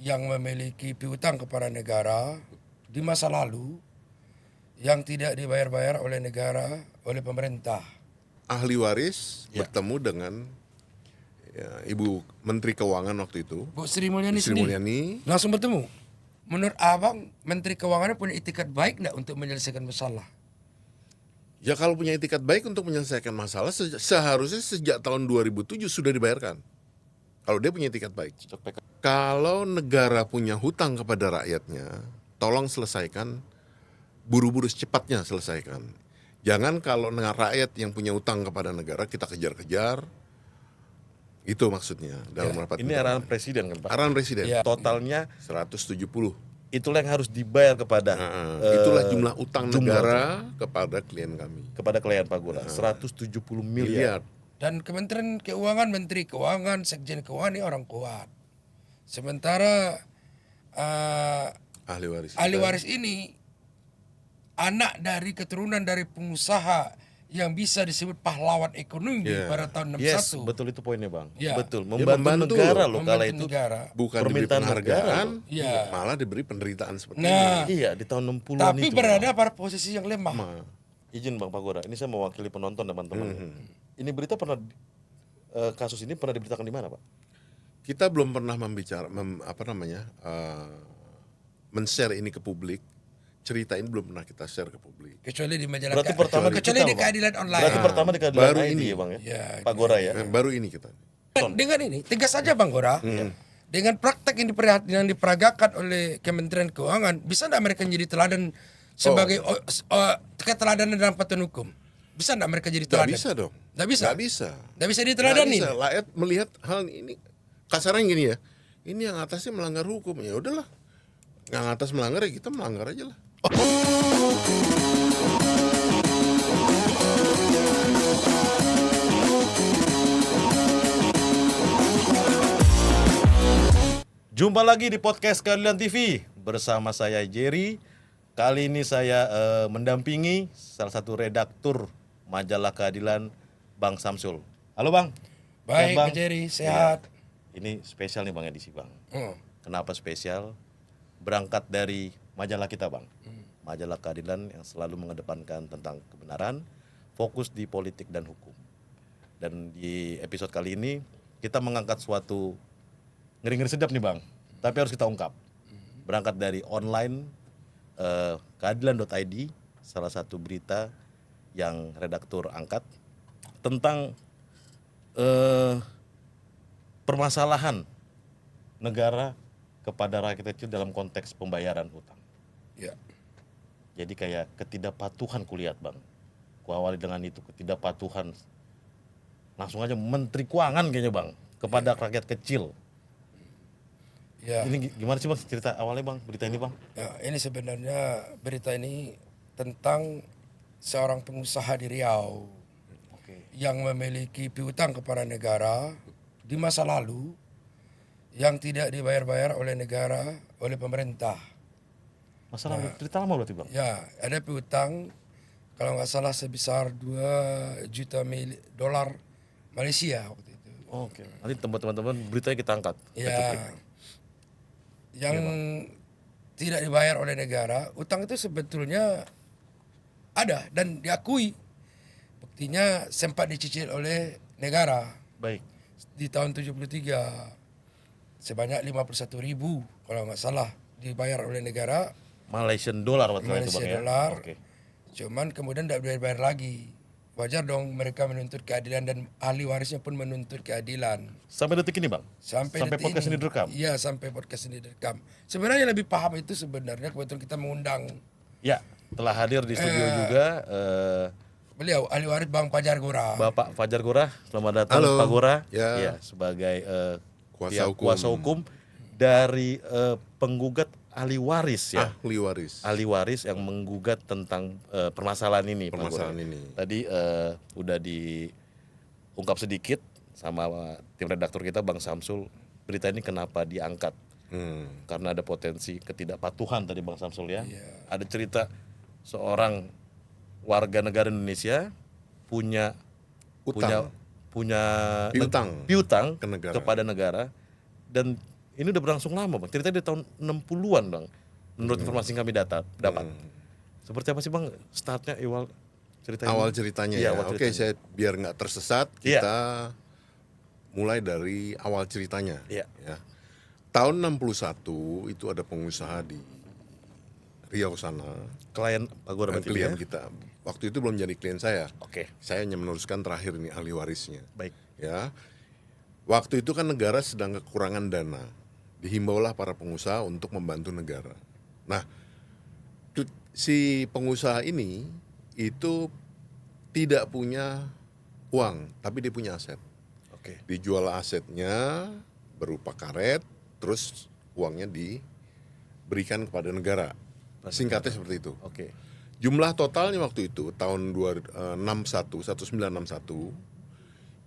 yang memiliki piutang kepada negara di masa lalu yang tidak dibayar-bayar oleh negara, oleh pemerintah. Ahli waris bertemu dengan Ibu Menteri Keuangan waktu itu, Bu Sri Mulyani Sri sendiri Mulyani. langsung bertemu. Menurut abang, Menteri Keuangan punya itikat baik enggak untuk menyelesaikan masalah? Ya kalau punya itikat baik untuk menyelesaikan masalah, seharusnya sejak tahun 2007 sudah dibayarkan. Kalau dia punya itikat baik. Kalau negara punya hutang kepada rakyatnya, tolong selesaikan, buru-buru secepatnya selesaikan. Jangan kalau rakyat yang punya hutang kepada negara kita kejar-kejar. Itu maksudnya dalam rapat. Ini arahan presiden kan Pak? Arahan presiden. Ya. Totalnya 170. itulah yang harus dibayar kepada Itulah jumlah utang negara kepada klien kami. kepada klien Pak Gura, 170 miliar. Dan Kementerian Keuangan, Menteri Keuangan, Sekjen Keuangan ini orang kuat. Sementara Ahli waris. ahli waris ini anak dari keturunan dari pengusaha yang bisa disebut pahlawan ekonomi pada tahun 61. Yes, betul itu poinnya Bang. Ya. Betul, Dia membantu negara loh kala Membantu itu. negara. Bukan diberi permintaan penghargaan, Iya. malah diberi penderitaan seperti Nah, Iya, di tahun 60-an tapi itu. berada pada posisi yang lemah. ini. Izin Bang Pak Gura, ini saya mewakili penonton teman-teman. Ini berita pernah kasus ini pernah diberitakan di mana, Pak? Kita belum pernah men-share ini ke publik. Cerita ini belum pernah kita share ke publik. Kecuali di majalah Berarti pertama kecuali kita, di Bang. keadilan online. Berarti pertama di keadilan baru ID ini. ya Bang ya? Ya, Pak Gora ya? Baru ini kita. Dengan ini tegas saja Bang Gora. Dengan praktek yang diperagakan oleh Kementerian Keuangan, bisa enggak mereka jadi teladan sebagai keteladanan dalam patuan hukum? Bisa enggak mereka jadi Nggak teladan? bisa dong. Nggak bisa. Nggak bisa. Nggak bisa Nggak diteladani. bisa. Rakyat melihat hal ini kasarnya gini ya. Ini yang atasnya melanggar hukum. Ya udahlah. Yang atas melanggar ya kita melanggar aja lah. Jumpa lagi di podcast Keadilan TV bersama saya Jerry. Kali ini saya mendampingi salah satu redaktur majalah Keadilan, Bang Samsul. Halo Bang. Baik, Sehat, Bang? Pak Jerry, sehat. Ini spesial nih Bang edisi Bang. Oh, Kenapa spesial? Berangkat dari majalah kita Bang. Majalah Keadilan yang selalu mengedepankan tentang kebenaran, fokus di politik dan hukum. Dan di episode kali ini kita mengangkat suatu ngeri-ngeri sedap nih Bang, tapi harus kita ungkap. Berangkat dari online keadilan.id, salah satu berita yang redaktur angkat tentang permasalahan negara kepada rakyat kecil dalam konteks pembayaran hutang. ya. Jadi kayak ketidakpatuhan kulihat Bang. Kuawali dengan itu ketidakpatuhan. Langsung aja Menteri Keuangan kayaknya Bang kepada rakyat kecil. Ya. Ini gimana sih Bang cerita awalnya Bang berita ini Bang? Ya, ini sebenarnya berita ini tentang seorang pengusaha di Riau yang memiliki piutang kepada negara di masa lalu yang tidak dibayar-bayar oleh negara, oleh pemerintah. Masalah cerita lama berarti Bang? Ya, ada piutang kalau nggak salah sebesar 2 juta dolar Malaysia waktu itu. Oke. Nanti teman-teman beritanya kita angkat. Ya, yang tidak dibayar oleh negara, utang itu sebetulnya ada dan diakui. Buktinya sempat dicicil oleh negara Baik. di tahun 73 sebanyak 51.000 kalau nggak salah dibayar oleh negara, Malaysian dollar waktu itu Malaysia Bang ya. dolar. Oke. Cuman kemudian tidak dibayar lagi. Wajar dong mereka menuntut keadilan dan ahli warisnya pun menuntut keadilan. Sampai detik ini Bang? Sampai detik podcast ini direkam? Iya, sampai podcast ini direkam. Sebenarnya lebih paham itu sebenarnya kebetulan kita mengundang Ya, telah hadir di studio juga beliau ahli waris Bang Fajar Gora. Bapak Fajar Gora. Selamat datang Halo. Pak Gora. Ya. Sebagai Kuasa pihak hukum. kuasa hukum dari penggugat ahli waris ya. Ahli waris. Ahli waris yang menggugat tentang permasalahan ini Pak Gora. Permasalahan ini. Tadi udah diungkap sedikit sama tim redaktur kita Bang Samsul. Berita ini kenapa diangkat? Karena ada potensi ketidakpatuhan tadi Bang Samsul ya. Ada cerita seorang warga negara Indonesia punya Utang. punya Piutang piutang ke negara. kepada negara dan ini udah berlangsung lama bang, ceritanya di tahun 60-an bang, menurut informasi yang kami dapat. Seperti apa sih bang startnya awal ceritanya? Awal ceritanya Iya, ya. awal Oke, ceritanya. saya biar nggak tersesat, Iya. kita mulai dari awal ceritanya. Iya. Ya. Tahun 61 itu ada pengusaha di Riau sana, Klien Pak Gora berarti klien ya? kita. Waktu itu belum jadi klien saya. Oke, Saya hanya meneruskan terakhir ini ahli warisnya. baik. Ya. Waktu itu kan negara sedang kekurangan dana. Dihimbaulah para pengusaha untuk membantu negara. Nah, si pengusaha ini itu tidak punya uang, tapi dia punya aset. Oke. Dijual asetnya berupa karet, terus uangnya diberikan kepada negara. Singkatnya seperti itu. Oke. Jumlah totalnya waktu itu tahun 1961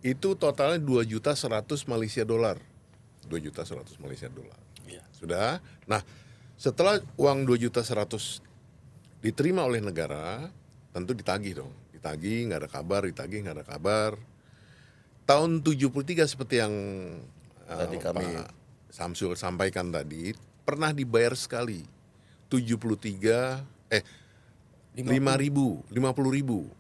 itu totalnya 2.100 Malaysia dolar. 2.100 Malaysia dolar. Iya. Sudah. Nah, setelah uang 2.100 diterima oleh negara, tentu ditagih dong. Ditagih, nggak ada kabar, ditagih, nggak ada kabar. Tahun 73 seperti yang Tadi kami- Pak Samsul sampaikan tadi, pernah dibayar sekali. 50 ribu.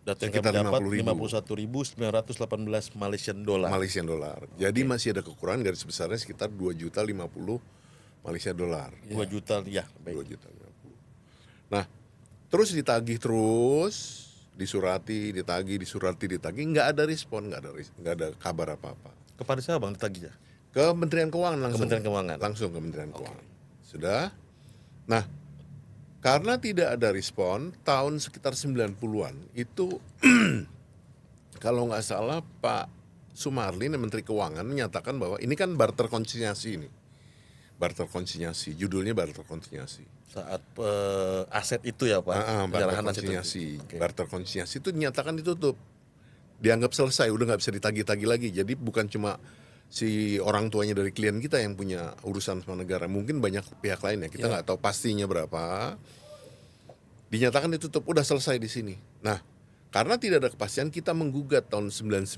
Data yang Sekitar kami dapat 50.000. 51.918 Malaysian dollar. Malaysian dolar. Jadi masih ada kekurangan, garis besarnya sekitar 2.050 Malaysia dolar. 2 juta ya, 2 baik. juta 50. Nah, terus ditagih terus, disurati, ditagih, nggak ada respon, nggak ada kabar apa-apa. Kepada siapa bang ditagihnya? Kementerian Keuangan langsung. Kementerian Keuangan. Langsung Kementerian Keuangan. Sudah. Nah, karena tidak ada respon, tahun sekitar 90-an itu kalau nggak salah Pak Sumarlin, Menteri Keuangan, menyatakan bahwa ini kan barter konsinyasi ini. Barter konsinyasi, judulnya barter konsinyasi. Saat aset itu ya pak? Barter Penyerahan aset itu. konsinyasi. Oke. Barter konsinyasi itu dinyatakan ditutup. Dianggap selesai, udah nggak bisa ditagih-tagih lagi. Jadi bukan cuma si orang tuanya dari klien kita yang punya urusan sama negara, mungkin banyak pihak lain ya. Kita nggak tahu pastinya berapa. Dinyatakan ditutup, udah selesai di sini. Nah, karena tidak ada kepastian, kita menggugat tahun 99.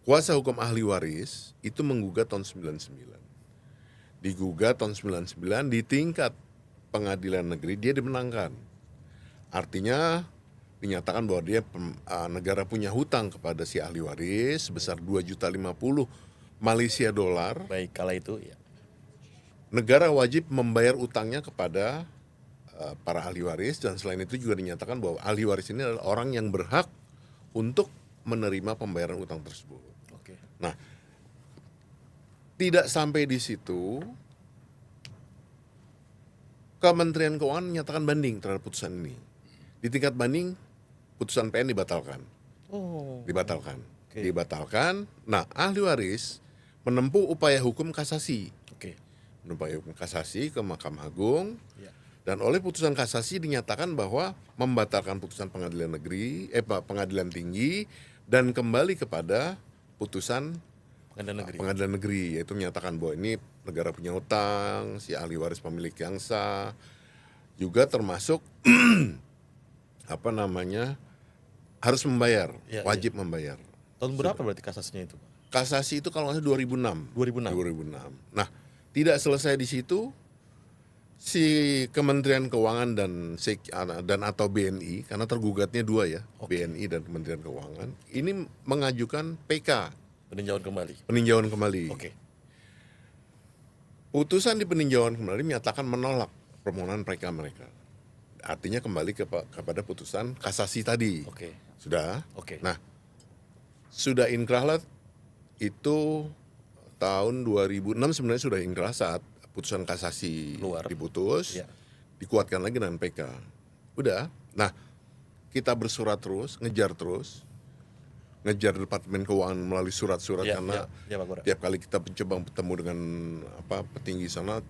Kuasa hukum ahli waris itu menggugat tahun 99. Digugat tahun 99 di tingkat pengadilan negeri, dia dimenangkan. Artinya dinyatakan bahwa dia negara punya hutang kepada si ahli waris sebesar 2.050 Malaysia dolar. Baik, kala itu ya. Negara wajib membayar utangnya kepada para ahli waris, dan selain itu juga dinyatakan bahwa ahli waris ini adalah orang yang berhak untuk menerima pembayaran utang tersebut. Oke. Nah, tidak sampai di situ, Kementerian Keuangan menyatakan banding terhadap putusan ini. Di tingkat banding, putusan PN dibatalkan. Oh. Dibatalkan. Oke. Dibatalkan. Nah, ahli waris menempuh upaya hukum kasasi. Oke. Menempuh upaya hukum kasasi ke Mahkamah Agung. Ya. Dan oleh putusan kasasi dinyatakan bahwa membatalkan putusan pengadilan tinggi dan kembali kepada putusan Pengadilan negeri. pengadilan negeri, yaitu menyatakan bahwa ini negara punya utang, si ahli waris pemilik yang sah, juga termasuk harus membayar, Ya, wajib membayar. Tahun berapa berarti kasasinya itu? Kasasi itu kalau nggak salah 2006. 2006. Nah, tidak selesai di situ, si Kementerian Keuangan dan atau BNI, karena tergugatnya dua ya, Oke. BNI dan Kementerian Keuangan, ini mengajukan PK, Peninjauan kembali. peninjauan kembali. Oke. Putusan di peninjauan kembali menyatakan menolak permohonan mereka. Artinya kembali kepada putusan kasasi tadi. Oke. Sudah. Oke. Nah, sudah inkrah itu tahun 2006 sebenarnya sudah inkrah saat putusan kasasi Keluar. diputus, Ya. dikuatkan lagi dengan PK. Udah. Nah, kita bersurat terus, ngejar Departemen Keuangan melalui surat-surat, Ya, karena ya, Pak Gora. tiap kali kita mencoba bertemu dengan petinggi sana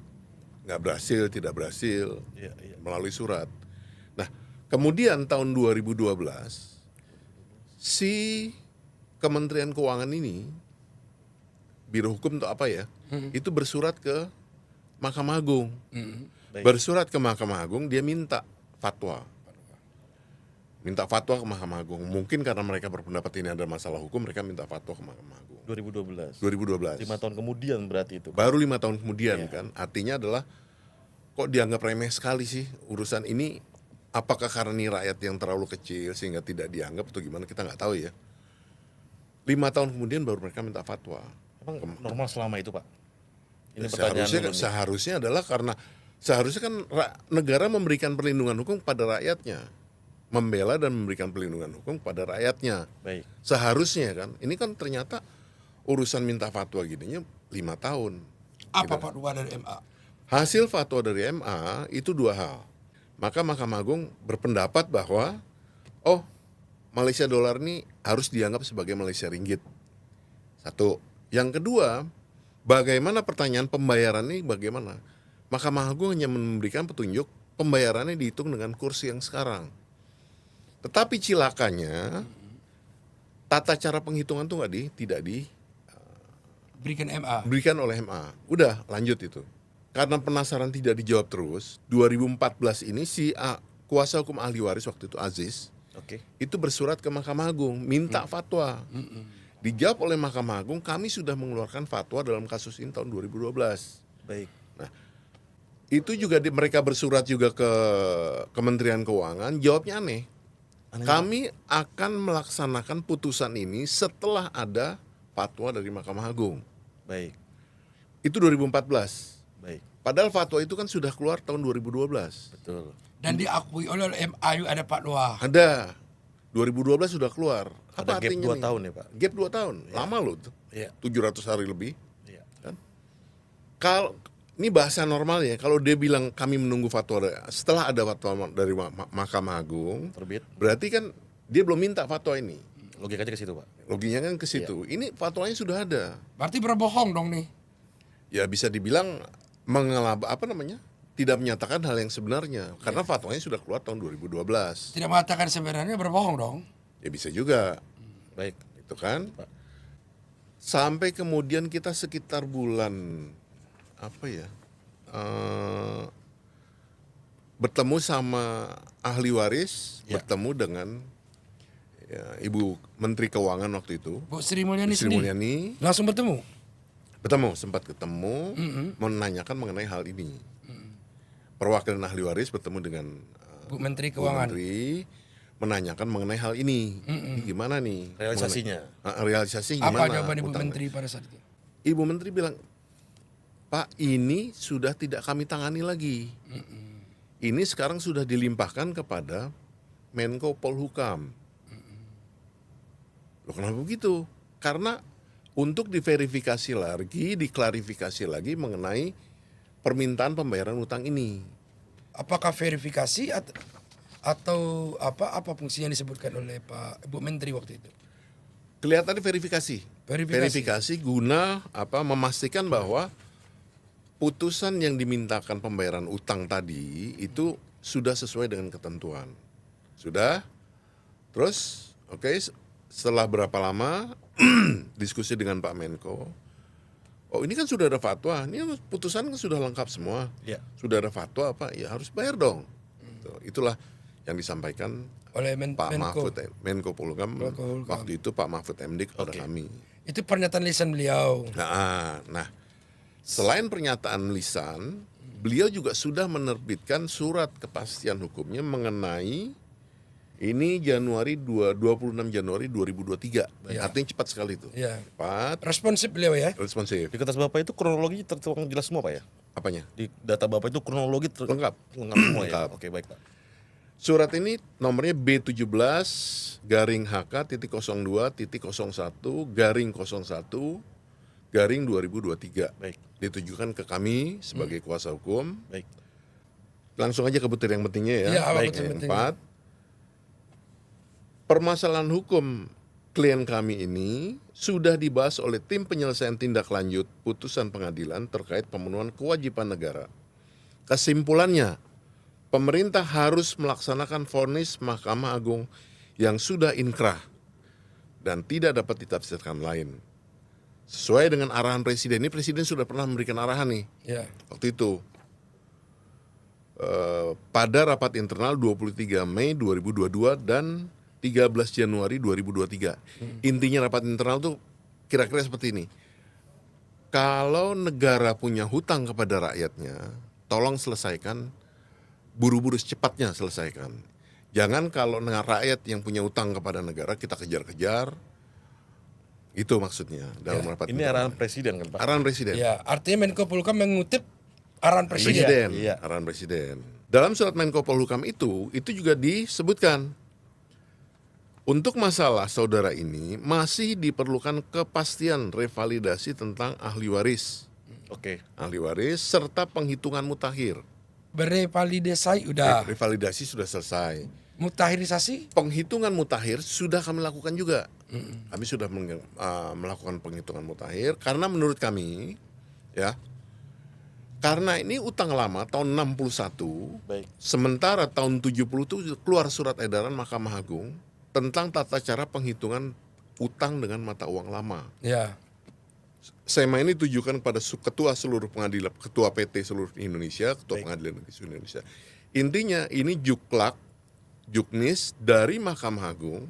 nggak berhasil, tidak berhasil Iya, iya. melalui surat. Nah, kemudian tahun 2012 si Kementerian Keuangan ini, Biro Hukum atau apa ya, itu bersurat ke Mahkamah Agung. Baik. Bersurat ke Mahkamah Agung, dia minta fatwa. minta fatwa ke Mahkamah Agung. Mungkin karena mereka berpendapat ini ada masalah hukum, mereka minta fatwa ke Mahkamah Agung. 2012. 2012. 5 tahun kemudian berarti itu. Baru 5 tahun kemudian Iya. kan. Artinya adalah kok dianggap remeh sekali sih urusan ini. Apakah karena ini rakyat yang terlalu kecil sehingga tidak dianggap atau gimana, kita nggak tahu ya. 5 tahun kemudian baru mereka minta fatwa. Emang normal selama itu, Pak? Ini pertanyaan Seharusnya, dulu nih. seharusnya adalah karena seharusnya kan negara memberikan perlindungan hukum kepada rakyatnya, membela dan memberikan perlindungan hukum kepada rakyatnya. Baik. Seharusnya kan, ini kan ternyata urusan minta fatwa gininya 5 tahun. Apa fatwa dari MA? Hasil fatwa dari MA itu 2 hal. Maka Mahkamah Agung berpendapat bahwa Malaysia dolar ini harus dianggap sebagai Malaysia ringgit. Satu. Yang kedua, bagaimana pertanyaan pembayaran ini bagaimana? Mahkamah Agung hanya memberikan petunjuk pembayarannya dihitung dengan kursi yang sekarang. Tetapi cilakanya tata cara penghitungan tuh tidak Berikan MA. diberikan oleh MA. Udah lanjut itu. Karena penasaran tidak dijawab terus, 2014 ini si kuasa hukum ahli waris waktu itu Aziz Oke. itu bersurat ke Mahkamah Agung minta fatwa. Dijawab oleh Mahkamah Agung, kami sudah mengeluarkan fatwa dalam kasus ini tahun 2012. Baik. Itu juga mereka bersurat juga ke Kementerian Keuangan, jawabnya aneh. Kami akan melaksanakan putusan ini setelah ada fatwa dari Mahkamah Agung. Baik. Itu 2014. Baik. Padahal fatwa itu kan sudah keluar tahun 2012. Betul. Dan diakui oleh MA juga ada fatwa. Ada. 2012 sudah keluar. Ada gap 2 tahun ya, Pak? Gap 2 tahun. Lama loh tuh. Iya. 700 hari lebih. Iya. Kalau ini bahasa normalnya, kalau dia bilang kami menunggu fatwa setelah ada fatwa dari Mahkamah Agung, Terbit. berarti kan dia belum minta fatwa ini. Logikanya ke situ, Pak. Loginya kan ke situ. Ini fatwanya sudah ada. Berarti berbohong dong nih. Ya bisa dibilang tidak menyatakan hal yang sebenarnya karena fatwanya sudah keluar tahun 2012. Tidak mengatakan sebenarnya berbohong dong. Ya bisa juga. Baik. Itu kan. Pak. Sampai kemudian kita sekitar bulan bertemu sama ahli waris, Ya. bertemu dengan Ibu Menteri Keuangan waktu itu, Bu Sri Mulyani Sri sendiri. Mulyani. Langsung bertemu. Sempat ketemu, menanyakan mengenai hal ini. Perwakilan ahli waris bertemu dengan Bu Menteri Bu Keuangan. Menteri, menanyakan mengenai hal ini. Ini gimana nih? Realisasinya. Realisasinya Apa gimana? jawaban Ibu utangnya? Menteri pada saat itu? Ibu Menteri bilang, Pak, ini sudah tidak kami tangani lagi. Ini sekarang sudah dilimpahkan kepada Menko Polhukam. Loh, kenapa begitu? Karena untuk diverifikasi lagi, diklarifikasi lagi mengenai permintaan pembayaran utang ini. Apakah verifikasi atau apa fungsi yang disebutkan oleh Pak Ibu Menteri waktu itu? Kelihatannya verifikasi. Verifikasi guna memastikan bahwa putusan yang dimintakan pembayaran utang tadi itu sudah sesuai dengan ketentuan. Sudah? Terus, setelah berapa lama diskusi dengan Pak Menko, ini kan sudah ada fatwa, ini putusan kan sudah lengkap semua. Iya. Sudah ada fatwa ya harus bayar dong. Itulah yang disampaikan Oleh Pak Menko. Mahfud, Menko Polhukam, waktu itu Pak Mahfud MD kepada kami. Itu pernyataan lisan beliau. Nah, selain pernyataan lisan, beliau juga sudah menerbitkan surat kepastian hukumnya mengenai ini 26 Januari 2023. Artinya cepat sekali itu. Iya. Cepat, Responsif beliau ya. responsif. Di kertas Bapak itu kronologi tertuang jelas semua, Pak ya? Apanya? Di data Bapak itu kronologi Lengkap. lengkap semua ya? Lengkap. Oke, baik, Pak. Surat ini nomornya B17-HK-01-01-01-2023. Baik. Ditujukan ke kami sebagai kuasa hukum. Baik. Langsung aja ke butir yang pentingnya ya. Iya, apa Baik, betul Yang penting. 4, permasalahan hukum klien kami ini sudah dibahas oleh tim penyelesaian tindak lanjut putusan pengadilan terkait pemenuhan kewajiban negara. Kesimpulannya, pemerintah harus melaksanakan vonis Mahkamah Agung yang sudah inkrah dan tidak dapat ditafsirkan lain. Sesuai dengan arahan Presiden, ini Presiden sudah pernah memberikan arahan nih Ya. waktu itu. pada rapat internal 23 Mei 2022 dan 13 Januari 2023. Intinya rapat internal tuh kira-kira seperti ini. Kalau negara punya hutang kepada rakyatnya, tolong selesaikan, buru-buru secepatnya selesaikan. Jangan kalau rakyat yang punya hutang kepada negara kita kejar-kejar. Itu maksudnya dalam rapat Ini internal. arahan presiden kan Pak? Arahan presiden. Ya, artinya Menko Polhukam mengutip arahan presiden. Iya. Arahan presiden. Dalam surat Menko Polhukam itu juga disebutkan untuk masalah saudara ini masih diperlukan kepastian revalidasi tentang ahli waris. Oke. Ahli waris serta penghitungan mutakhir. Berevalidasi udah. Revalidasi sudah selesai. Mutahirisasi Penghitungan mutakhir sudah kami lakukan juga. Kami sudah melakukan penghitungan mutakhir karena menurut kami ya, karena ini utang lama tahun 61, Baik. sementara tahun 70 itu keluar surat edaran Mahkamah Agung tentang tata cara penghitungan utang dengan mata uang lama. ya. SEMA ini ditujukan kepada ketua seluruh pengadilan, ketua PT seluruh Indonesia, ketua pengadilan negeri seluruh Indonesia. Intinya ini juknis dari Mahkamah Agung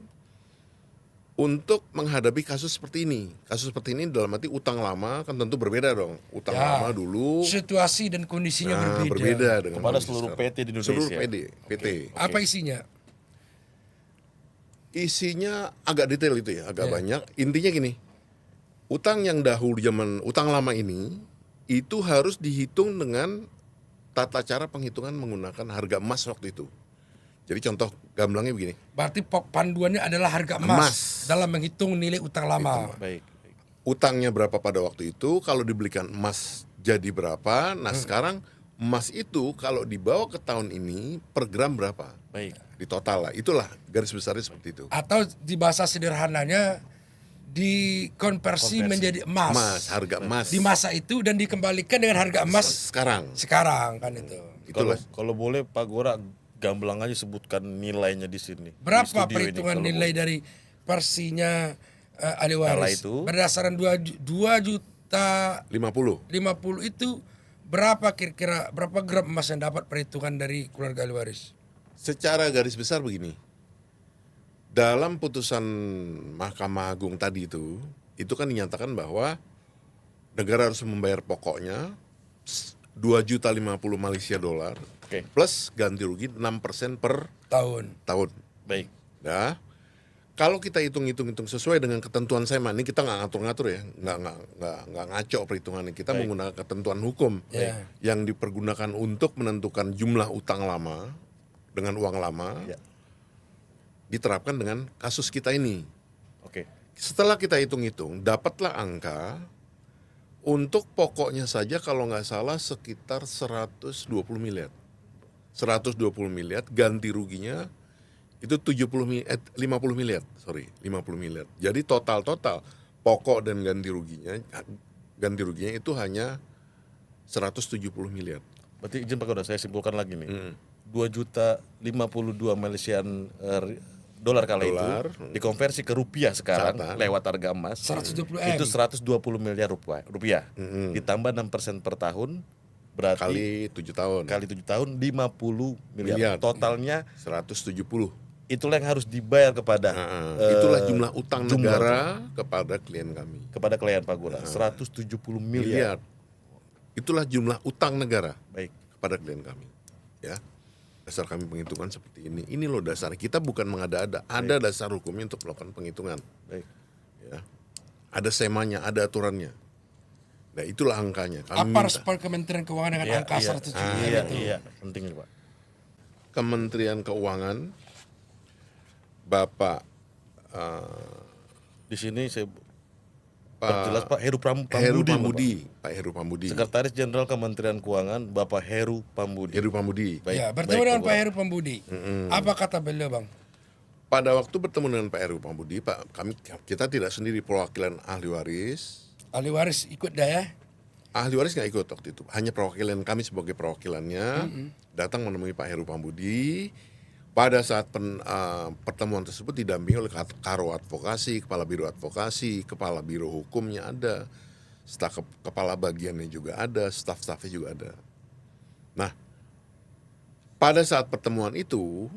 untuk menghadapi kasus seperti ini. Kasus seperti ini dalam arti utang lama kan tentu berbeda dong. Utang Ya. lama dulu Situasi dan kondisinya berbeda dengan Kepada kondisi seluruh sekarang. PT di Indonesia. Seluruh PT. Apa isinya? Isinya agak detail itu ya, agak banyak. Intinya gini, utang yang dahulu zaman utang lama ini itu harus dihitung dengan tata cara penghitungan menggunakan harga emas waktu itu. Jadi contoh gamblangnya begini. Berarti panduannya adalah harga emas dalam menghitung nilai utang lama. Baik. Utangnya berapa pada waktu itu, kalau dibelikan emas jadi berapa. Nah sekarang emas itu kalau dibawa ke tahun ini per gram berapa. Baik. Di total lah, itulah garis besarnya seperti itu. Atau di bahasa sederhananya dikonversi menjadi emas. Emas, harga emas. Di masa itu dan dikembalikan dengan harga emas sekarang kan itu. Itulah. Kalau boleh Pak Gora gamblang aja sebutkan nilainya di sini. Di Berapa studio ini, perhitungan kalau nilai boleh. dari versinya ahli waris? itu? Berdasarkan 2.050.000 itu berapa kira-kira berapa gram emas yang dapat perhitungan dari keluarga ahli waris? Secara garis besar begini, dalam putusan Mahkamah Agung tadi itu kan dinyatakan bahwa negara harus membayar pokoknya 2.050.000 Malaysia dolar Oke. plus ganti rugi 6% per Tahun. tahun. Baik. Nah, kalau kita hitung sesuai dengan ketentuan SEMA, ini kita nggak ngatur-ngatur ya, nggak ngaco perhitungannya. Kita menggunakan ketentuan hukum Ya. yang dipergunakan untuk menentukan jumlah utang lama dengan uang lama, Ya. diterapkan dengan kasus kita ini. Oke. Setelah kita hitung-hitung, dapatlah angka untuk pokoknya saja kalau nggak salah sekitar 120 miliar. 120 miliar, ganti ruginya itu 50 miliar, 50 miliar. Jadi total pokok dan ganti ruginya itu hanya 170 miliar. Berarti izin Pak Gora, saya simpulkan lagi nih. 2.052 Malaysian dolar kala Dolar. itu dikonversi ke rupiah sekarang Sekarang. lewat harga emas 170 M. itu 120 miliar rupiah. Ditambah 6% per tahun berarti Kali 7 tahun, kali 7 tahun 50 miliar. Miliar. Totalnya 170. itulah yang harus dibayar kepada Itulah jumlah utang negara kepada klien kami. kepada klien Pak Gora. 170 miliar. Itulah jumlah utang negara Baik. kepada klien kami. Ya. Dasar kami penghitungan seperti ini. Ini loh dasar. Kita bukan mengada-ada. Ada dasar hukumnya untuk melakukan penghitungan. Baik. Ya. Ada semanya, ada aturannya. Nah, itulah angkanya. Kami Apa minta. respon Kementerian Keuangan dengan angka 170 M Iya, itu? iya, penting nih, Pak. Kementerian Keuangan, Bapak Di sini saya Pak jelas Pak Heru Heru Pambudi. Pambudi, Pak Heru Pambudi. Sekretaris Jenderal Kementerian Keuangan Bapak Heru Pambudi. Heru Pambudi. Baik, Ya, bertemu baik, dengan Pak Pak Gora. Heru Pambudi. Apa kata beliau, Bang? Pada waktu bertemu dengan Pak Heru Pambudi, kita tidak sendiri perwakilan ahli waris. Ahli waris ikut dah ya? Ahli waris nggak ikut waktu itu, hanya perwakilan kami sebagai perwakilannya datang menemui Pak Heru Pambudi. Pada saat pertemuan tersebut didampingi oleh Karo Advokasi, Kepala Biro Advokasi, Kepala Biro Hukumnya ada, staf kepala bagiannya juga ada, staf-stafnya juga ada. Nah, pada saat pertemuan itu,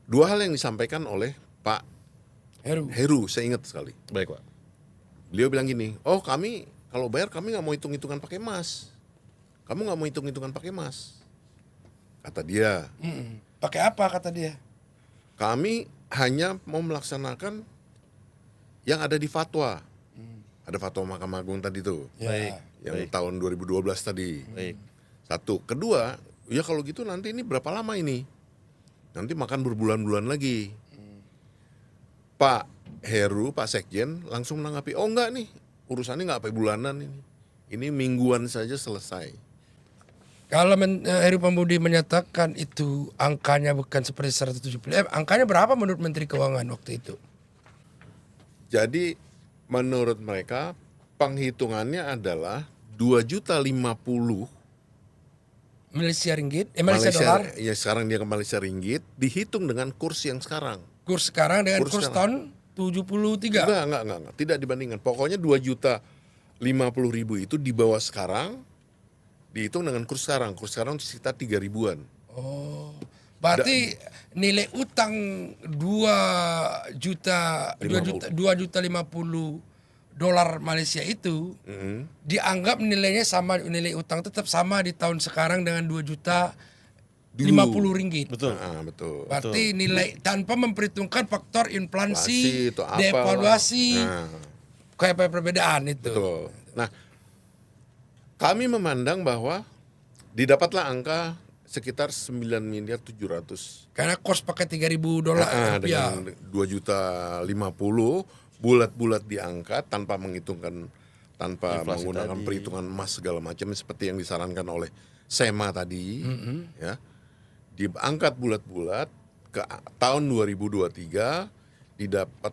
dua hal yang disampaikan oleh Pak Heru, saya ingat sekali. Baik, Pak. Beliau bilang gini, oh kami kalau bayar kami nggak mau hitung-hitungan pakai emas. Kamu nggak mau hitung-hitungan pakai emas. Kata dia, Pakai apa kata dia? kami hanya mau melaksanakan yang ada di fatwa. Ada fatwa Mahkamah Agung tadi tuh, Ya. Baik. yang Baik. tahun 2012 tadi. Baik. Satu, kedua, ya kalau gitu nanti ini berapa lama ini? Nanti makan berbulan-bulan lagi. Pak Heru, Pak Sekjen langsung menanggapi, oh enggak nih, urusannya nggak sampai bulanan ini. Ini mingguan saja selesai. Kalau Heru Pambudi menyatakan itu angkanya bukan seperti 170, angkanya berapa menurut Menteri Keuangan waktu itu? Jadi menurut mereka penghitungannya adalah 2.050.000 Malaysia ringgit, Malaysia dolar. Ya sekarang dia ke Malaysia ringgit dihitung dengan kurs yang sekarang. Kurs sekarang dengan Kurs kurs sekarang. tahun 73. Enggak. Tidak dibandingkan. Pokoknya 2.050.000 itu di bawah sekarang dihitung dengan kurs sekarang. Kurs sekarang sekitar 3.000-an. Oh. Berarti nilai utang 2 juta 50 dolar Malaysia itu dianggap nilainya sama, nilai utang tetap sama di tahun sekarang dengan 2.050.000 ringgit. Betul. Betul. Berarti nilai tanpa memperhitungkan faktor inflasi, Itu apa? devaluasi, Nah, kayak perbedaan itu. betul. Nah, kami memandang bahwa didapatlah angka sekitar 9.700.000.000. Karena kos pakai 3.000 dolar rupiah. Dengan 2.050.000 bulat-bulat diangkat tanpa menghitungkan, tanpa Inflasi menggunakan tadi. perhitungan emas segala macam seperti yang disarankan oleh SEMA tadi, ya. Diangkat bulat-bulat ke tahun 2023 didapat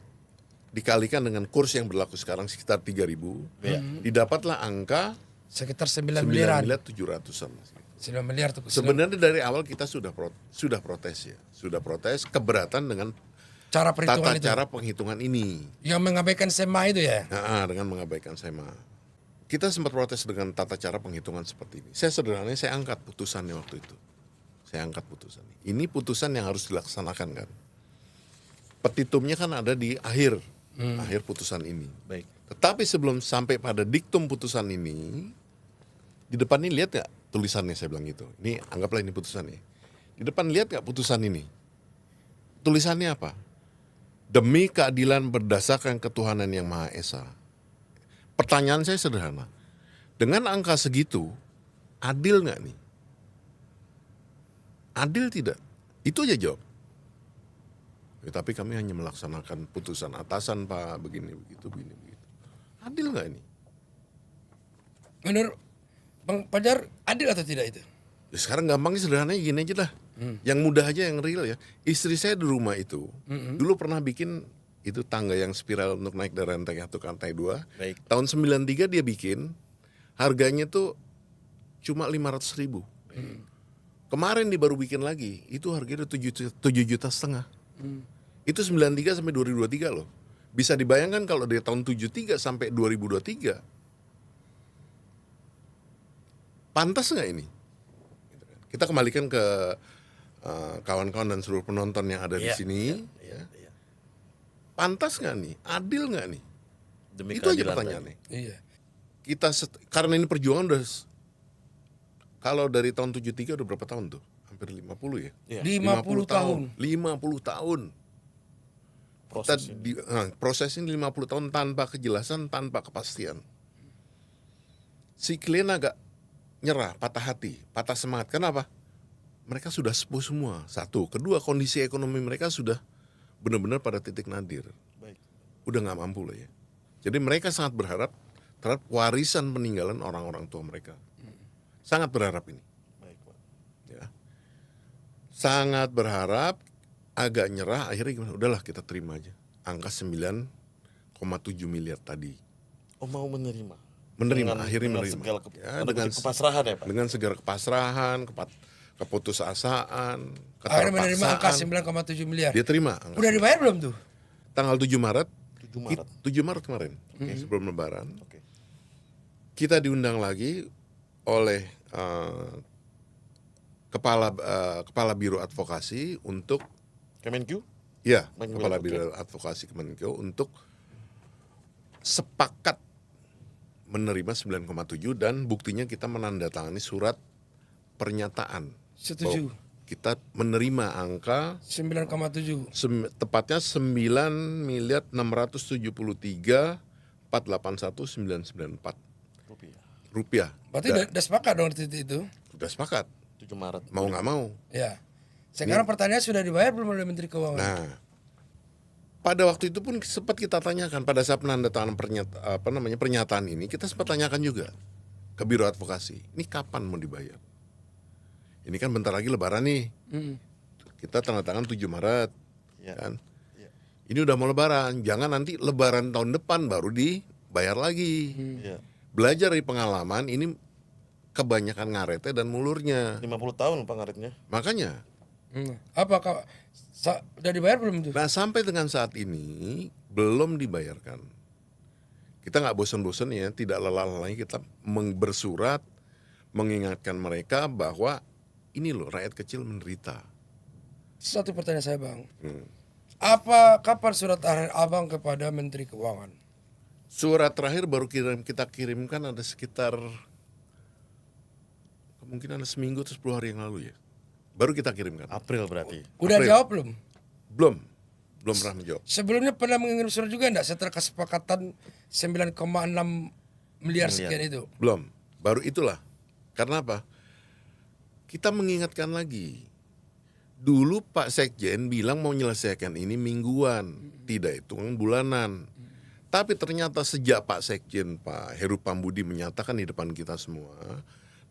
dikalikan dengan kurs yang berlaku sekarang sekitar 3.000, didapatlah angka Sekitar 9 miliaran. 9.700.000-an. 9 miliar tuh. Sebenarnya dari awal kita sudah protes ya, sudah protes keberatan dengan Cara perhitungan tata itu. cara penghitungan ini. Yang mengabaikan SEMA itu ya. Dengan mengabaikan SEMA. Kita sempat protes dengan tata cara penghitungan seperti ini. Sederhananya saya angkat putusannya waktu itu. Saya angkat putusan. Ini putusan yang harus dilaksanakan kan. Petitumnya kan ada di akhir putusan ini. Baik. Tetapi sebelum sampai pada diktum putusan ini, di depan ini lihat nggak tulisannya, saya bilang gitu. Ini anggaplah ini putusannya. Di depan lihat nggak putusan ini? Tulisannya apa? Demi keadilan berdasarkan ketuhanan yang Maha Esa. Pertanyaan saya sederhana. Dengan angka segitu, adil nggak nih? Adil tidak? Itu aja jawab. Ya, tapi kami hanya melaksanakan putusan atasan Pak, begini, begitu. Adil nggak ini? Menurut Bang Fajar, adil atau tidak itu? Ya sekarang gampangnya sederhananya gini aja dah. Yang mudah aja, yang real ya. Istri saya di rumah itu, dulu pernah bikin itu tangga yang spiral untuk naik dari lantai 1 ke lantai 2. Baik. Tahun 93 dia bikin, harganya tuh cuma 500.000. Kemarin dia baru bikin lagi, itu harganya 7,5 juta. Itu 93 sampai 2023 loh. Bisa dibayangkan kalau dari tahun 73 sampai 2023, pantas nggak ini? Kita kembalikan ke kawan-kawan dan seluruh penonton yang ada di sini. Iya. Pantas nggak nih? Adil nggak nih? Demi Itu aja keadilan pertanyaannya. Iya. Karena ini perjuangan udah, kalau dari tahun 73 udah berapa tahun tuh? Hampir 50 ya? Iya. 50 tahun. 50 tahun. Proses ini. Proses ini 50 tahun tanpa kejelasan, tanpa kepastian. Si klien agak nyerah, patah hati, patah semangat. Kenapa? Mereka sudah sepuh semua. Satu, kedua, kondisi ekonomi mereka sudah benar-benar pada titik nadir. Baik. Udah nggak mampu lah ya. Jadi mereka sangat berharap terhadap warisan peninggalan orang-orang tua mereka. Sangat berharap ini. Baik, Pak. Ya. Sangat berharap, agak nyerah, akhirnya gimana? Udahlah kita terima aja. Angka 9,7 miliar tadi. Oh, mau menerima. Akhirnya dengan menerima. segala Ya, dengan kepasrahan ya, Pak. Dengan segala kepasrahan, keputusasaan, Akhirnya menerima angka keterpaksaan. 9,7 miliar. Dia terima. angka Udah dibayar belum tuh? Tanggal 7 Maret, 7 Maret. 7 Maret kemarin, sebelum Lebaran, Oke. kita diundang lagi oleh kepala biro advokasi untuk Kemenkyu? ya Kemenkyu, kepala oke. biro advokasi Kemenkeu untuk sepakat menerima 9,7 dan buktinya kita menandatangani surat pernyataan Setuju. bahwa kita menerima angka 9,7. tepatnya 9.673.481.994 rupiah. Berarti udah sepakat dong di titik itu. Udah sepakat, 7 Maret. mau nggak mau. Ya. Sekarang pertanyaan sudah dibayar belum oleh Menteri Keuangan? Nah, pada waktu itu pun sempat kita tanyakan pada saat penandatanganan pernyataan ini, kita sempat tanyakan juga ke biro advokasi, ini kapan mau dibayar? Ini kan bentar lagi Lebaran nih, kita tanda tangan 7 Maret, Ya. kan? Ya. Ini udah mau Lebaran, jangan nanti Lebaran tahun depan baru dibayar lagi. Iya. Belajar dari pengalaman, ini kebanyakan ngaretnya dan mulurnya. 50 tahun Pak ngaretnya. Makanya, Apa udah dibayar belum tuh? nah sampai dengan saat ini belum dibayarkan. Kita nggak bosan-bosan ya, tidak lelah-lelahnya kita bersurat mengingatkan mereka bahwa ini loh rakyat kecil menderita. Satu pertanyaan saya Bang. Hmm. Kapan surat terakhir Abang kepada Menteri Keuangan? Surat terakhir baru kita kirimkan ada sekitar kemungkinan ada seminggu atau 10 hari yang lalu ya. Baru kita kirimkan. April berarti. Udah April. jawab belum? Belum pernah menjawab. Sebelumnya pernah mengirim surat juga enggak setelah kesepakatan 9,6 miliar sekian itu? Belum. Baru itulah. Karena apa? Kita mengingatkan lagi. Dulu Pak Sekjen bilang mau menyelesaikan ini mingguan, tidak hitungan bulanan. Tapi ternyata sejak Pak Sekjen, Pak Heru Pambudi menyatakan di depan kita semua,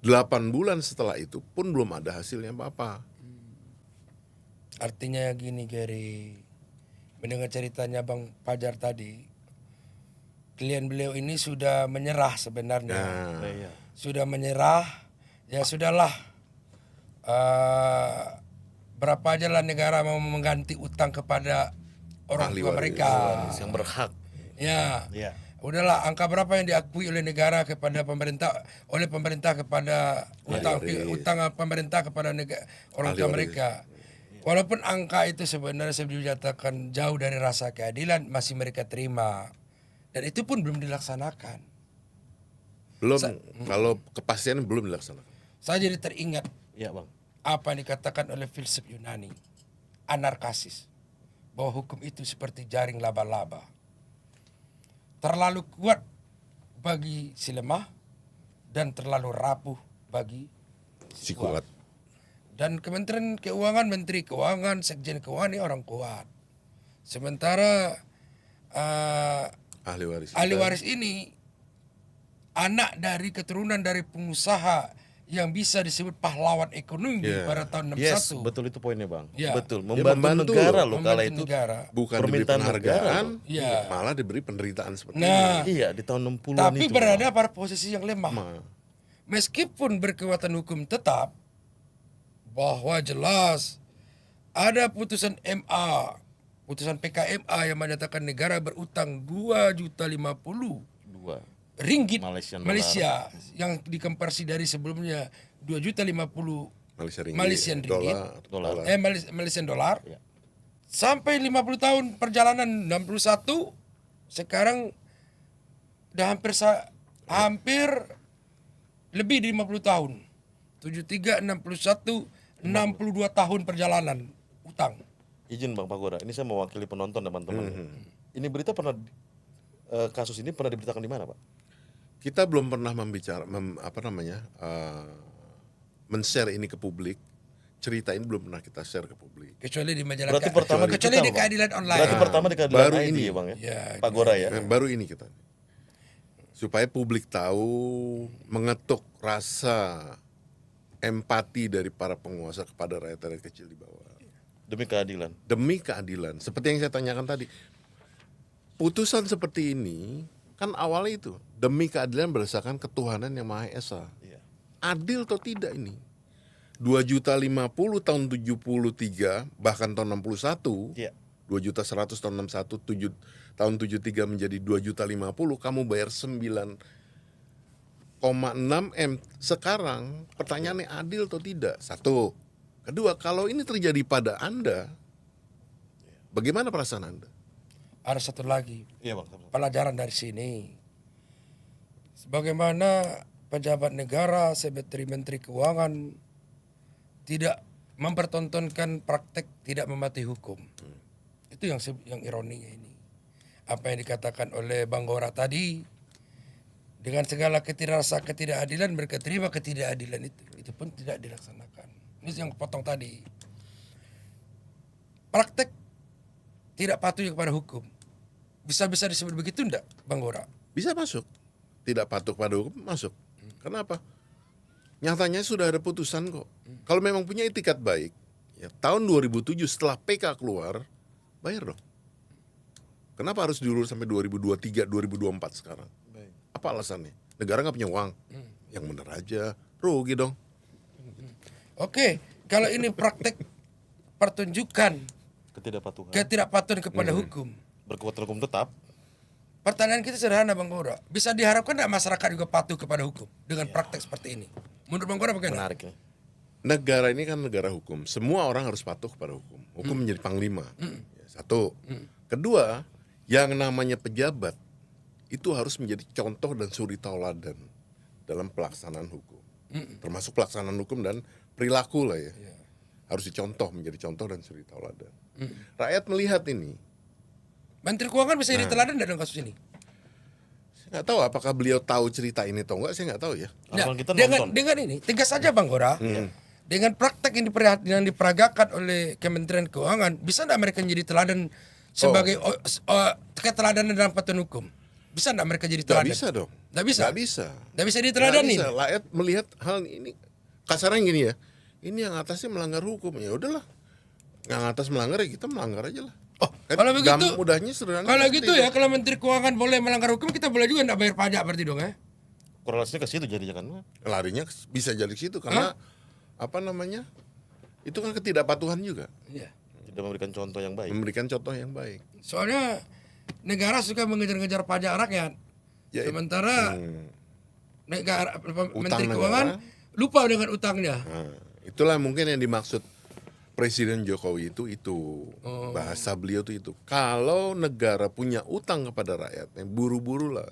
8 bulan setelah itu pun belum ada hasilnya apa-apa. Artinya gini Gary, mendengar ceritanya Bang Fajar tadi, klien beliau ini sudah menyerah sebenarnya. Nah, Iya. Sudah menyerah, ya sudahlah. Berapa aja lah negara mau mengganti utang kepada orang Ahli tua waris. mereka. Yang berhak. Ya. Iya. Udahlah, angka berapa yang diakui oleh negara kepada pemerintah, oleh pemerintah kepada utang pemerintah kepada orang Ahli tua waris. mereka. Walaupun angka itu sebenarnya saya dinyatakan jauh dari rasa keadilan, masih mereka terima. Dan itu pun belum dilaksanakan. belum kalau kepastian belum dilaksanakan. Saya jadi teringat Iya Bang. apa yang dikatakan oleh filsuf Yunani, anarkasis, bahwa hukum itu seperti jaring laba-laba. Terlalu kuat bagi si lemah dan terlalu rapuh bagi Si kuat. Dan Kementerian Keuangan, Menteri Keuangan, Sekjen Keuangan ini orang kuat. Sementara Ahli waris. ahli waris ini anak dari keturunan dari pengusaha yang bisa disebut pahlawan ekonomi Yeah. pada tahun 61. Yes, betul itu poinnya Bang. Ya. Betul, Dia membantu membantu negara loh. loh kala Membantu itu. negara. Bukan diberi Permintaan penghargaan, negara Iya. malah diberi penderitaan seperti Nah, Iya, di tahun 60-an tapi itu. berada Bang. pada posisi yang lemah. ini. Meskipun berkekuatan hukum tetap, bahwa jelas ada putusan MA, putusan PKMA yang menyatakan negara berutang 2.050.000 Dua. ringgit Malaysian Malaysia yang dikonversi dari sebelumnya 2.050.000 Malaysian ringgit, Dolar. Malaysian dolar. Iya. Sampai 50 tahun perjalanan 61 sekarang udah hampir lebih dari 50 tahun. 73 61 62 tahun perjalanan utang. Izin Bang Pagora, ini saya mewakili penonton teman-teman. Ini berita pernah kasus ini pernah diberitakan di mana, Pak? Kita belum pernah men-share ini ke publik. Cerita ini belum pernah kita share ke publik. Kecuali di majalah Berarti pertama di kecuali kita, di Bang. keadilan online. Berarti pertama di keadilan Baru ID ini. ya, Bang ya? Ya, Pak Gora ya. Baru ini kita. Supaya publik tahu, mengetuk rasa empati dari para penguasa kepada rakyat-rakyat kecil di bawah. Demi keadilan. Demi keadilan. Seperti yang saya tanyakan tadi. Putusan seperti ini kan awalnya itu demi keadilan berdasarkan ketuhanan yang Maha Esa. Iya. Adil atau tidak ini? 2.050.000 tahun 73 bahkan tahun 61. Iya. 2.100.000 tahun 61, tahun 73 menjadi 2.050.000, kamu bayar 9,7 M. Sekarang pertanyaannya adil atau tidak? Satu. Kedua, kalau ini terjadi pada Anda, bagaimana perasaan Anda? Ada satu lagi Iya bang. Sama-sama. pelajaran dari sini. Sebagaimana pejabat negara seperti Menteri Keuangan tidak mempertontonkan praktek tidak mematuhi hukum. Itu yang ironinya ini. Apa yang dikatakan oleh Bang Gora tadi, dengan segala ketidakadilan mereka terima ketidakadilan itu pun tidak dilaksanakan. Ini yang potong tadi. Praktek tidak patuh kepada hukum. Bisa disebut begitu enggak, Bang Gora? Bisa masuk. Tidak patuh pada hukum, masuk. Kenapa? Nyatanya sudah ada putusan kok. Kalau memang punya itikat baik, ya tahun 2007 setelah PK keluar, bayar dong. Kenapa harus diulur sampai 2023, 2024 sekarang? Baik. Apa alasannya? Negara nggak punya uang. Yang bener aja, rugi dong. Oke, kalau ini praktek pertunjukan ketidakpatuhan kepada hukum. Berkekuatan hukum tetap. Pertanyaan kita sederhana, Bang Gora. Bisa diharapkan tidak masyarakat juga patuh kepada hukum dengan praktek seperti ini? Menurut Bang Gora bagaimana? Menarik nih. Negara ini kan negara hukum. Semua orang harus patuh kepada hukum. Hukum menjadi panglima. Ya, satu. Kedua, yang namanya pejabat itu harus menjadi contoh dan suri tauladan dalam pelaksanaan hukum. Termasuk pelaksanaan hukum dan perilaku lah ya. Harus dicontoh, menjadi contoh dan suri tauladan. Rakyat melihat ini. Menteri Keuangan bisa jadi teladan dalam kasus ini? Saya nggak tahu apakah beliau tahu cerita ini atau enggak, saya nggak tahu ya. Nah, Abang kita dengan nonton. ini tegas saja Bang Gora. Dengan praktek yang diperagakan oleh Kementerian Keuangan, bisa tidak mereka jadi teladan sebagai keteladanan dalam patuh hukum? Bisa tidak mereka jadi Nggak teladan? bisa dong. Nggak bisa. Nggak bisa. Nggak bisa Nggak diteladani. bisa. Rakyat melihat hal ini. Kasarnya gini ya. Ini yang atasnya melanggar hukum. Ya udahlah. Yang atas melanggar ya kita melanggar aja lah. Oh, Kan kalau begitu, mudahnya sederhana. kalau seperti gitu itu. ya, kalau Menteri Keuangan boleh melanggar hukum, kita boleh juga tidak bayar pajak berarti dong ya? Korelasinya ke situ jadinya kan. Larinya bisa jadi ke situ karena apa namanya? Itu kan ketidakpatuhan juga. Iya. Tidak memberikan contoh yang baik. Memberikan contoh yang baik. Soalnya negara suka mengejar-ngejar pajak rakyat. Ya, Sementara negara Menteri negara. Keuangan lupa dengan utangnya. Nah, itulah mungkin yang dimaksud Presiden Jokowi itu bahasa beliau itu. Kalau negara punya utang kepada rakyat, buru-buru lah,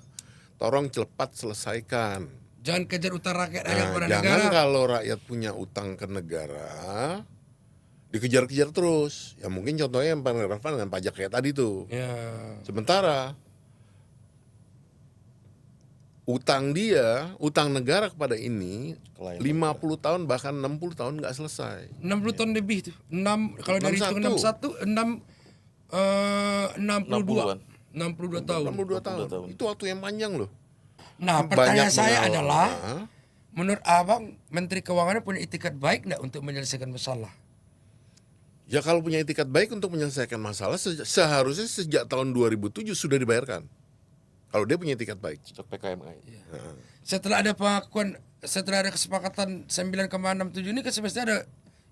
tolong cepat selesaikan. Jangan kejar utang rakyat hanya kepada Jangan negara. kalau rakyat punya utang ke negara dikejar-kejar terus. Ya mungkin contohnya yang paling relevan dengan pajak kayak tadi tuh. Ya. Sementara utang negara kepada ini Klien 50 tahun bahkan 60 tahun nggak selesai. 60 tahun lebih tuh. 6 kalau dari hitung 61 62 62 tahun. 62 tahun. Itu waktu yang panjang loh. Nah, pertanyaan Banyak saya mengawal. adalah Hah? menurut Abang Menteri Keuangan punya itikat baik enggak untuk menyelesaikan masalah? Ya kalau punya itikat baik untuk menyelesaikan masalah seharusnya sejak tahun 2007 sudah dibayarkan. Kalau dia punya itikat baik. Sejak PKMI. Setelah ada pengakuan, setelah ada kesepakatan 9,67 ini kan semestinya ada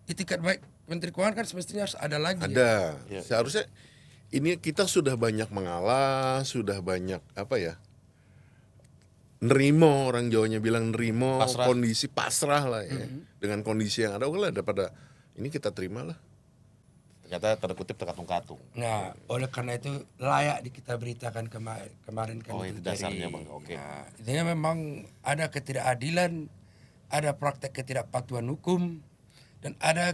itikat baik Menteri Keuangan kan semestinya harus ada lagi. Ada. Ya. Seharusnya ini kita sudah banyak mengalah, sudah banyak apa ya? Nerimo, orang Jawanya bilang nerimo, Pasrah. kondisi pasrah lah ya. Dengan kondisi yang ada, oke lah daripada ini kita terima lah. Ternyata tanda kutip terkatung-katung. Nah, oleh karena itu layak kita beritakan kemarin kan. Oh, itu dasarnya, Bang. Oke. Nah, intinya memang ada ketidakadilan, ada praktek ketidakpatuhan hukum, dan ada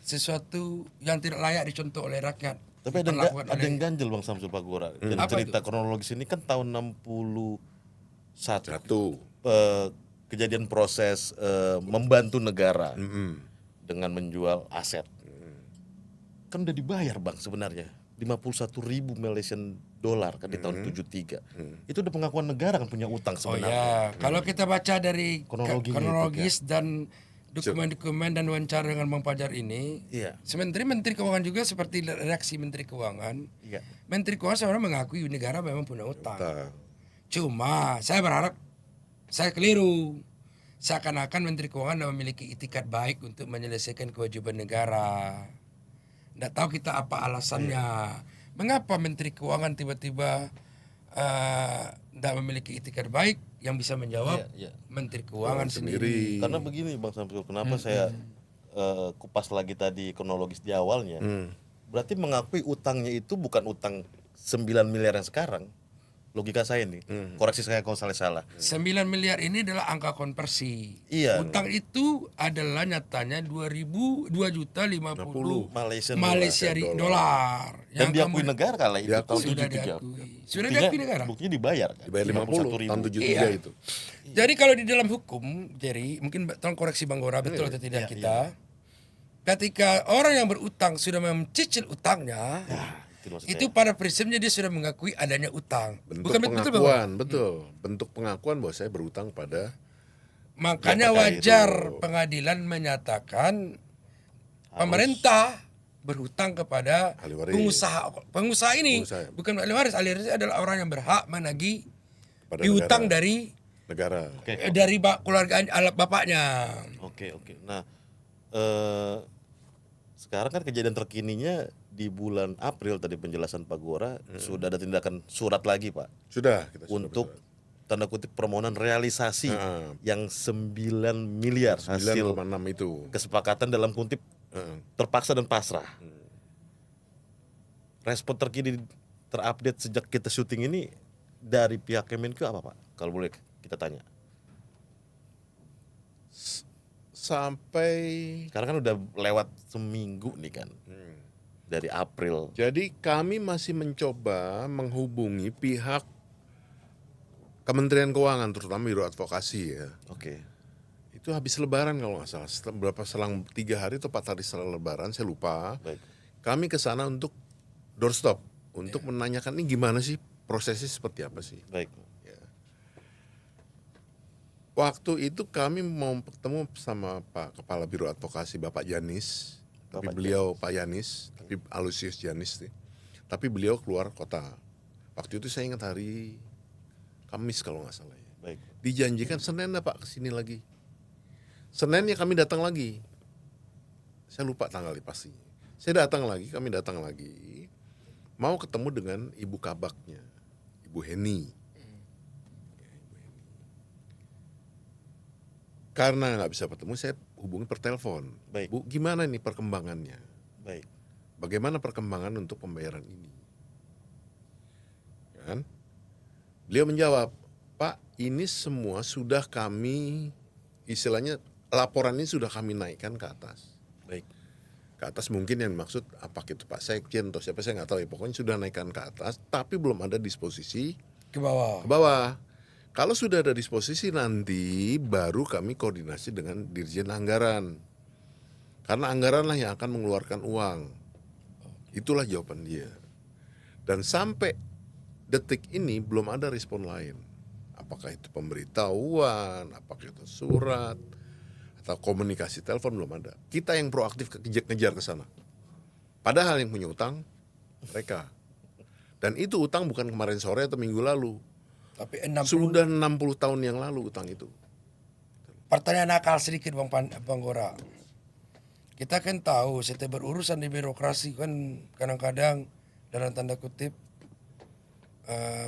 sesuatu yang tidak layak dicontoh oleh rakyat. Tapi ada yang ganjel Bang Samsul Pagora. Dan Apa cerita kronologis ini kan tahun 61. Satu. Kejadian proses membantu negara dengan menjual aset. Kan udah dibayar Bang sebenarnya 51.000 Malaysian dollar kan di tahun 73. Itu udah pengakuan negara kan punya utang Oh sebenarnya. ya, kalau kita baca dari Kronologinya kronologis dan dokumen-dokumen dan wawancara dengan Bang Fajar ini, Iya. sementara Menteri Keuangan juga seperti reaksi Menteri Keuangan. Iya. Menteri Keuangan sebenarnya mengakui negara memang punya utang. Utang. Cuma saya berharap saya keliru. Seakan-akan Menteri Keuangan tidak memiliki itikat baik untuk menyelesaikan kewajiban negara. Tidak tahu kita apa alasannya. Mengapa Menteri Keuangan tiba-tiba tidak memiliki itikat baik yang bisa menjawab Iya, iya. Menteri Keuangan sendiri. Karena begini Bang Samsul, kenapa saya kupas lagi tadi kronologis di awalnya. Berarti mengakui utangnya itu bukan utang 9 miliar yang sekarang. Logika saya nih. Koreksi saya kalau salah. 9 miliar ini adalah angka konversi. Iya. Utang itu adalah nyatanya 2.050 Malaysian dolar. Dan Yang diakui negara kala itu tahun sudah 73. diakui. Sudah diakui negara. Buktinya dibayar kan? Dibayar 50 tahun 73 Iya. itu. Jadi kalau di dalam hukum, Jerry, mungkin tolong koreksi Bang Gora betul atau tidak kita. Ketika orang yang berutang sudah mencicil utangnya, itu pada prinsipnya dia sudah mengakui adanya utang. Bentuk Bukan betul, Bang? pengakuan, betul. Bentuk pengakuan bahwa saya berutang pada Makanya wajar pengadilan menyatakan pemerintah berhutang kepada Ahli waris. pengusaha ini, Pengusaha. bukan ahli waris. Ahli waris adalah orang yang berhak menagih pada piutang negara. dari negara. dari keluarga bapaknya. Oke. Nah, sekarang kan kejadian terkininya di bulan April tadi penjelasan Pak Gora sudah ada tindakan surat lagi Pak Sudah kita sudah untuk bersurat. tanda kutip permohonan realisasi yang 9 miliar hasil 9,6 itu. kesepakatan dalam kutip terpaksa dan pasrah. Respon terkini terupdate sejak kita syuting ini dari pihak Kemenku apa Pak? Kalau boleh kita tanya. Sampai Sekarang kan udah lewat seminggu nih kan. Dari April. jadi kami masih mencoba menghubungi pihak Kementerian Keuangan, terutama Biro Advokasi ya. Oke. Itu habis Lebaran kalau nggak salah. Selang 3 hari atau 4 hari setelah Lebaran, saya lupa. Baik. Kami ke sana untuk doorstop, untuk menanyakan ini gimana sih prosesnya seperti apa sih. Baik. Waktu itu kami mau ketemu sama Pak Kepala Biro Advokasi Bapak Janis, tapi beliau Pak Yanis, tapi Alusius Janis nih. Tapi beliau keluar kota. Waktu itu saya ingat hari Kamis kalau nggak salah ya. Baik. Dijanjikan Senin Pak kesini lagi. Seninnya kami datang lagi. Saya lupa tanggal pastinya. Saya datang lagi, kami datang lagi. Mau ketemu dengan Ibu Kabaknya, Ibu Heni. Karena nggak bisa ketemu, saya hubungi per telepon. Baik. Bu, gimana nih perkembangannya? Baik. Bagaimana perkembangan untuk pembayaran ini? Kan? Beliau menjawab, Pak, ini semua sudah kami, istilahnya laporan ini sudah kami naikkan ke atas. Baik. Ke atas mungkin yang maksud apa itu Pak Sekjen atau siapa saya nggak tahu ya. Pokoknya sudah naikkan ke atas, tapi belum ada disposisi Ke bawah. ke bawah. Kalau sudah ada disposisi nanti baru kami koordinasi dengan Dirjen Anggaran. Karena anggaran lah yang akan mengeluarkan uang. Itulah jawaban dia. Dan sampai detik ini belum ada respon lain. Apakah itu pemberitahuan, apakah itu surat, atau komunikasi telepon belum ada. Kita yang proaktif ngejar ke sana. Padahal yang punya utang mereka. Dan itu utang bukan kemarin sore atau minggu lalu. Tapi 60. Sudah 60 tahun yang lalu utang itu. Pertanyaan nakal sedikit Bang Gora. Kita kan tahu setiap berurusan di birokrasi kan kadang-kadang dalam tanda kutip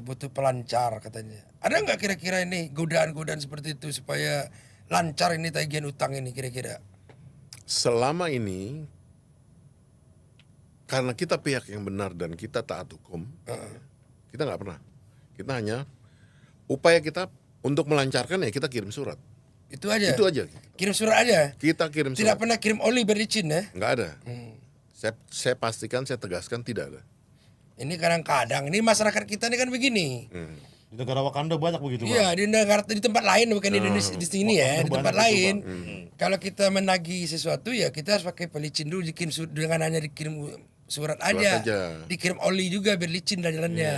butuh pelancar katanya. Ada nggak kira-kira ini godaan-godaan seperti itu supaya lancar ini tagihan utang ini kira-kira? Selama ini karena kita pihak yang benar dan kita taat hukum, kita nggak pernah. Kita hanya upaya kita untuk melancarkan ya kita kirim surat. Itu aja. Itu aja. Kirim surat aja. Kita kirim Tidak surat. pernah kirim oli berlicin ya? Nggak ada. Saya pastikan, saya tegaskan tidak ada. Ini kadang-kadang ini masyarakat kita ini kan begini. Di negara Wakanda banyak begitu, Bang. Iya di negara di tempat lain bukan di Indonesia di sini ya di tempat lain. Kalau kita menagih sesuatu ya kita harus pakai pelicin dulu dikirim dengan hanya dikirim surat aja. Dikirim oli juga biar licin dah jalannya.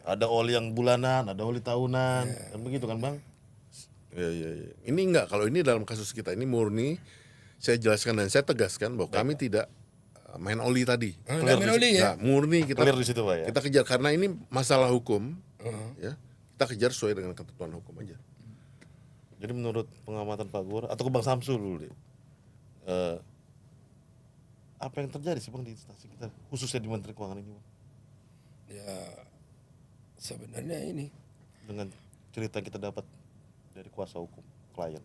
Ada oli yang bulanan, ada oli tahunan, kan begitu kan Bang? Ya. Ini enggak, kalau ini dalam kasus kita ini murni saya jelaskan dan saya tegaskan bahwa kami tidak main oli tadi. Main oli ya. Nah, murni kita Clear di situ, Pak ya. kita kejar karena ini masalah hukum. Ya. Kita kejar sesuai dengan ketentuan hukum aja. Jadi menurut pengamatan Pak Gora atau ke Bang Samsul dulu deh. Apa yang terjadi sih Bang di instansi kita khususnya di Menteri Keuangan ini, Bang? Ya sebenarnya ini Dengan cerita yang kita dapat dari kuasa hukum klien.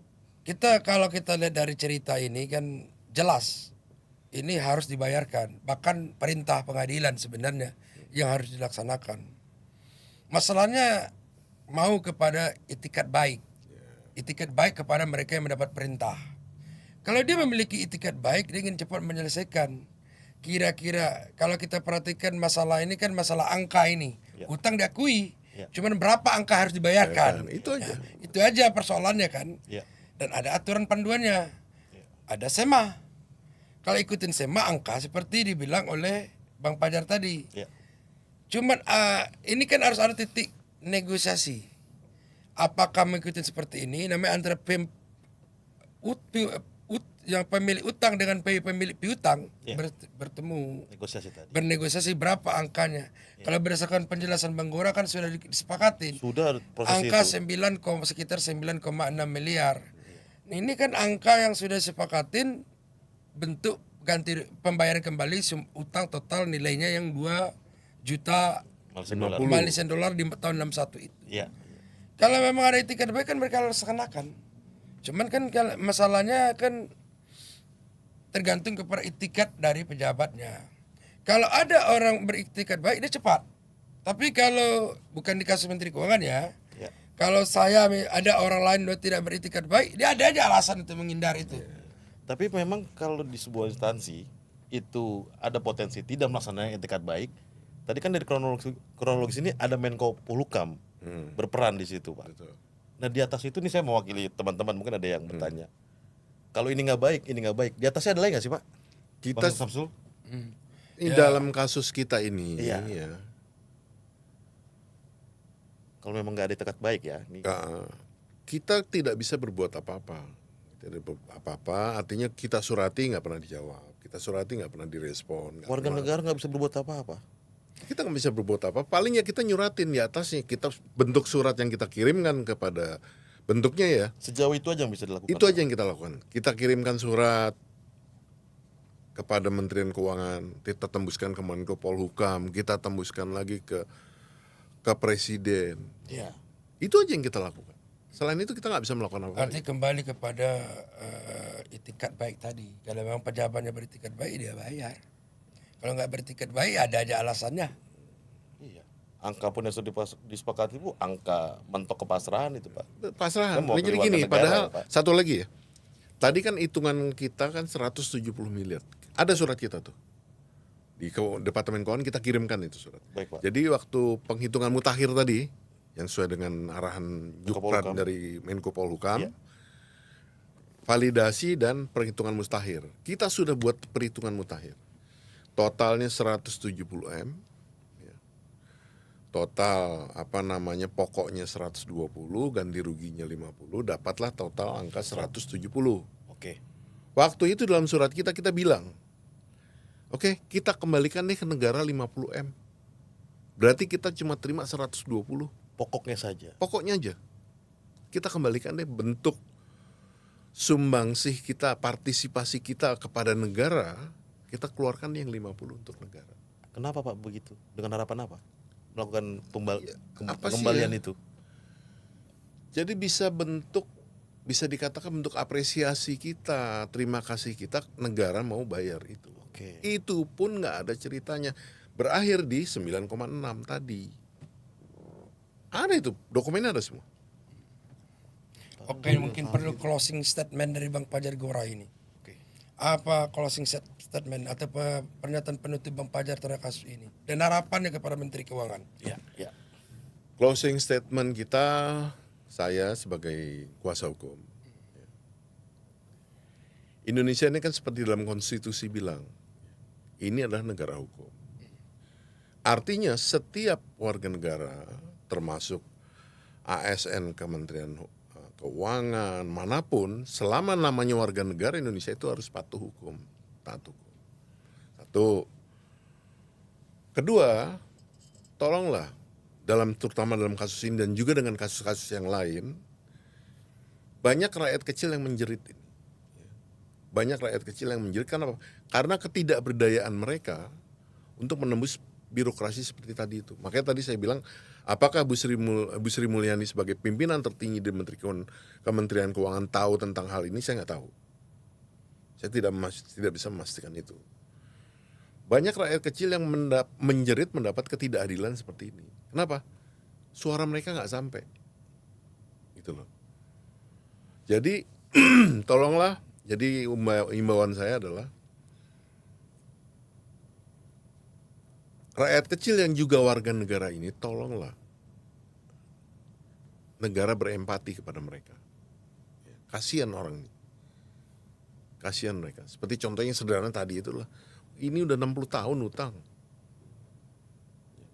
Kalau kita lihat dari cerita ini kan jelas ini harus dibayarkan, bahkan perintah pengadilan sebenarnya yang harus dilaksanakan. Masalahnya mau kepada itikat baik kepada mereka yang mendapat perintah. Kalau dia memiliki itikat baik, dia ingin cepat menyelesaikan. Kira-kira kalau kita perhatikan masalah ini kan masalah angka ini, Ya. utang diakui, Ya. cuman berapa angka harus dibayarkan. Itu aja. Itu aja persoalannya kan. Ya. Dan ada aturan panduannya, ada SEMA. Kalau ikutin SEMA angka seperti dibilang oleh Bang Pajar tadi. Ya. Cuman ini kan harus ada titik negosiasi. Apakah mengikuti seperti ini? Namanya antara yang pemilik utang dengan pemilik piutang Ya. bertemu, Negosiasi tadi. bernegosiasi berapa angkanya. Kalau berdasarkan penjelasan Bang Gora kan sudah disepakatin. Sudah proses Angka itu. sekitar 9,6 miliar. Ini kan angka yang sudah disepakatin bentuk ganti pembayaran kembali utang total nilainya yang 2 juta Malaysian dollar di tahun 61 itu. Iya. Kalau memang ada itikat baik kan mereka harus laksanakan. Cuman kan masalahnya kan tergantung kepada itikat dari pejabatnya. Kalau ada orang beritikat baik dia cepat. Tapi kalau bukan di kasus Menteri Keuangan ya. Ya. Kalau ada orang lain yang tidak beritikat baik, dia ada aja alasan untuk menghindar itu. Tapi memang kalau di sebuah instansi itu ada potensi tidak melaksanakan etikat baik. Tadi kan dari kronologis ini ada Menko Polhukam berperan di situ, Pak. Betul. Nah di atas itu nih saya mewakili teman-teman, mungkin ada yang bertanya. Kalau ini nggak baik, ini nggak baik. Di atasnya ada lagi nggak sih, Pak? Kita Bang Samsul? dalam kasus kita ini, Iya. ya, Kalau memang nggak ada etikat baik ya. Ini. kita tidak bisa berbuat apa-apa. Tidak apa-apa, artinya kita surati nggak pernah dijawab, kita surati nggak pernah direspon. Warga negara nggak bisa berbuat apa-apa. Kita nggak bisa berbuat apa, paling ya kita nyuratin di atasnya, kita bentuk surat yang kita kirimkan kepada bentuknya ya. Sejauh itu aja yang bisa dilakukan. Itu aja yang kita lakukan. Kita kirimkan surat kepada Menterian Keuangan, kita tembuskan ke Menko Polhukam, kita tembuskan lagi ke Presiden. Iya. Itu aja yang kita lakukan. Selain itu kita nggak bisa melakukan apa-apa. Artinya kembali kepada itikat baik tadi. Kalau memang pejabatnya beritikat baik dia bayar. Kalau nggak beritikat baik ada aja alasannya. Iya. Angka pun yang sudah disepakati Bu, angka mentok kepasrahan itu, Pak. Pasrahan. Kan mewakili Jadi warga gini, negara, padahal Pak. satu lagi ya. Tadi kan hitungan kita kan 170 miliar. Ada surat kita tuh. Di Departemen Keuangan kita kirimkan itu surat. Baik, Pak. Jadi waktu penghitungan mutakhir tadi yang sesuai dengan arahan Jukprat Polhukam. dari Menko Polhukam, Iya. validasi dan perhitungan mustahir. Kita sudah buat perhitungan mutakhir. Totalnya 170 M. Ya. Total pokoknya 120, ganti ruginya 50, dapatlah total angka 170. Oke. Waktu itu dalam surat kita bilang, oke, kita kembalikan deh ke negara 50 M. Berarti kita cuma terima 120. Pokoknya saja. Pokoknya aja. Kita kembalikan deh bentuk sumbangsih kita, partisipasi kita kepada negara, kita keluarkan yang 50 untuk negara. Kenapa Pak begitu? Dengan harapan apa? Melakukan apa sih pengembalian ya? itu. Jadi bisa dikatakan bentuk apresiasi kita, terima kasih kita, negara mau bayar itu. Oke. Itu pun nggak ada ceritanya. Berakhir di 9,6 tadi. Ada itu, dokumennya ada semua. Oke, mungkin perlu closing statement dari Bang Pajar Gora ini. Oke. Apa closing statement atau pernyataan penutup Bang Pajar terhadap kasus ini dan harapannya kepada Menteri Keuangan? Ya, ya. Closing statement kita, saya sebagai kuasa hukum. Indonesia ini kan seperti dalam konstitusi bilang, ini adalah negara hukum. Artinya setiap warga negara, termasuk ASN Kementerian Keuangan, manapun, selama namanya warga negara Indonesia itu harus patuh hukum, taat hukum. Satu. Kedua, tolonglah, terutama dalam kasus ini dan juga dengan kasus-kasus yang lain, banyak rakyat kecil yang menjerit ini. Banyak rakyat kecil yang menjerit karena apa? Karena ketidakberdayaan mereka untuk menembus birokrasi seperti tadi itu. Makanya tadi saya bilang, apakah Bu Sri Mulyani sebagai pimpinan tertinggi di Kementerian Keuangan tahu tentang hal ini? Saya nggak tahu. Saya tidak bisa memastikan itu. Banyak rakyat kecil yang menjerit mendapat ketidakadilan seperti ini. Kenapa? Suara mereka nggak sampai. Gitu loh. Jadi tolonglah. Jadi imbauan saya adalah rakyat kecil yang juga warga negara ini, tolonglah negara berempati kepada mereka. Kasihan orang ini. Kasihan mereka. Seperti contohnya sederhana tadi itulah. Ini udah 60 tahun utang.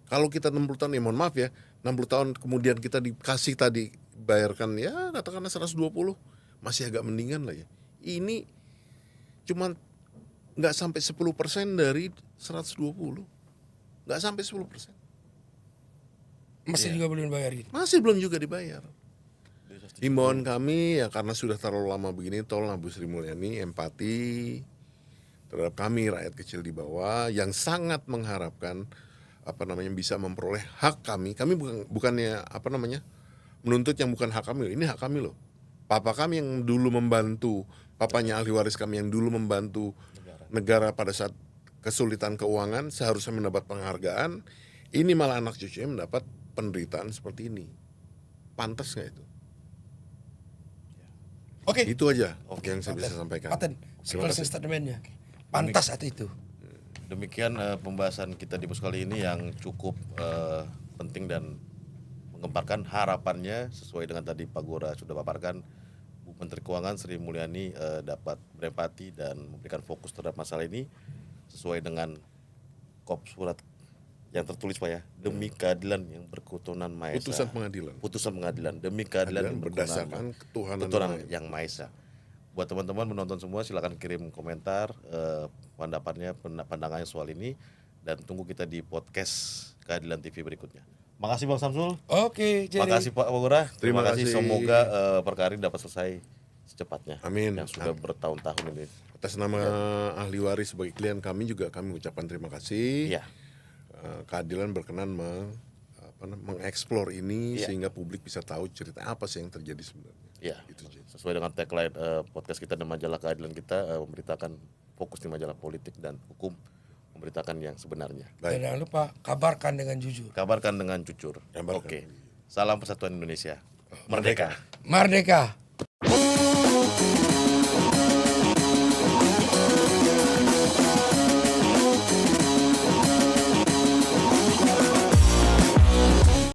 Kalau kita 60 tahun, ya mohon maaf ya, 60 tahun kemudian kita dikasih tadi bayarkan ya katakanlah 120, masih agak mendingan lah ya. Ini cuma nggak sampai 10% dari 120. Nggak sampai 10%. Masih juga belum bayarin. Masih belum juga dibayar. Himbauan kami ya karena sudah terlalu lama begini, tolonglah Bu Sri Mulyani empati terhadap kami rakyat kecil di bawah yang sangat mengharapkan bisa memperoleh hak kami. Kami bukannya menuntut yang bukan hak kami. Ini hak kami loh. Papa kami yang dulu membantu, papanya ahli waris kami yang dulu membantu negara pada saat kesulitan keuangan seharusnya mendapat penghargaan. Ini malah anak cucunya mendapat penderitaan seperti ini. Pantas nggak itu? Oke. Itu aja yang saya bisa sampaikan. Paten, closing statementnya. Pantas atau itu? Demikian pembahasan kita di pos kali ini yang cukup penting dan menggemparkan. Harapannya sesuai dengan tadi Pak Gora sudah paparkan, Bu Menteri Keuangan Sri Mulyani dapat berempati dan memberikan fokus terhadap masalah ini sesuai dengan kop surat yang tertulis Pak ya, demi keadilan yang berketuhanan Maha Esa. Putusan pengadilan demi keadilan yang berdasarkan ketuhanan yang Maha Esa. Buat teman-teman menonton semua silakan kirim komentar pandangannya soal ini dan tunggu kita di podcast Keadilan TV berikutnya. Makasih Bang Samsul. Oke, jadi Makasih Pak Gora. Terima kasih. Semoga perkara ini dapat selesai secepatnya. Amin. Yang sudah bertahun-tahun ini. Atas nama ahli waris sebagai klien kami juga kami ucapkan terima kasih. Iya. Keadilan berkenan mengeksplor ini sehingga publik bisa tahu cerita apa sih yang terjadi sebenarnya. Iya. Sesuai dengan tagline podcast kita dan majalah Keadilan kita memberitakan fokus di majalah politik dan hukum, memberitakan yang sebenarnya. Dan jangan lupa kabarkan dengan jujur. Kabarkan dengan jujur. Oke. Salam Persatuan Indonesia. Merdeka. Merdeka.